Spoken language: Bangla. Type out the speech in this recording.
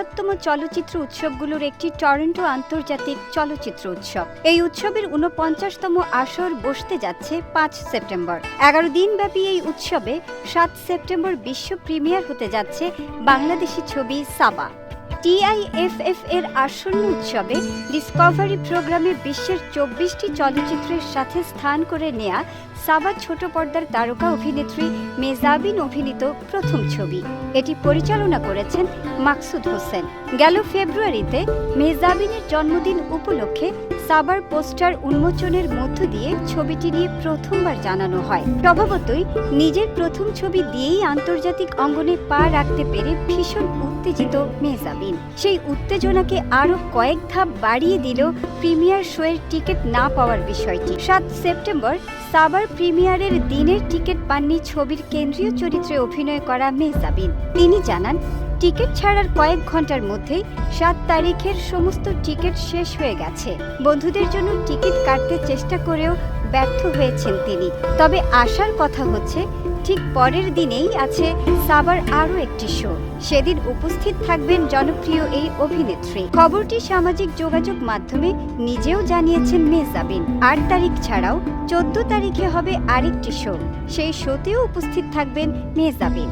বৃহত্তম চলচ্চিত্র উৎসবগুলোর একটি টরন্টো আন্তর্জাতিক চলচ্চিত্র উৎসব। এই উৎসবের ৪৯তম আসর বসতে যাচ্ছে ৫ সেপ্টেম্বর। ১১ দিনব্যাপী এই উৎসবে ৭ সেপ্টেম্বর বিশ্ব প্রিমিয়ার হতে যাচ্ছে বাংলাদেশি ছবি সাবা। TIFF এর আসন্ন উৎসবে ডিসকভারি প্রোগ্রামে বিশ্বের ২৪টি চলচ্চিত্রের সাথে স্থান করে নেয়া সাবা ছোট পর্দার তারকা অভিনেত্রী মেজাবিন অভিনীত প্রথম ছবি। এটি পরিচালনা করেছেন মাকসুদ হোসেন। গেল ফেব্রুয়ারিতে মেজাবিনের জন্মদিন উপলক্ষে সাবার পোস্টার উন্মোচনের মধ্য দিয়ে ছবিটি নিয়ে প্রথমবার জানানো হয়। স্বভাবতই নিজের প্রথম ছবি দিয়েই আন্তর্জাতিক অঙ্গনে পা রাখতে পেরে ভীষণ উত্তেজিত মেজাবিন। সেই উত্তেজনাকে আরও কয়েক ধাপ বাড়িয়ে দিল প্রিমিয়ার শোয়ের টিকিট না পাওয়ার বিষয়টি। ৭ সেপ্টেম্বর সাবার প্রিমিয়ারের দিনের টিকিট পাননি ছবির কেন্দ্রীয় চরিত্রে অভিনয় করা মেজাবিন। তিনি জানান, টিকিট ছাড়ার কয়েক ঘন্টার মধ্যেই ৭ তারিখের সমস্ত টিকিট শেষ হয়ে গেছে। বন্ধুদের জন্য টিকিট কাটতে চেষ্টা করেও ব্যর্থ হয়েছেন তিনি। তবে আশার কথা হচ্ছে ঠিক পরের দিনেই আছে সাবার আরও একটি শো। সেদিন উপস্থিত থাকবেন জনপ্রিয় এই অভিনেত্রী। খবরটি সামাজিক যোগাযোগ মাধ্যমে নিজেও জানিয়েছেন মেজাবিন। ৮ তারিখ ছাড়াও ১৪ তারিখে হবে আরেকটি শো। সেই শোতেও উপস্থিত থাকবেন মেজাবিন।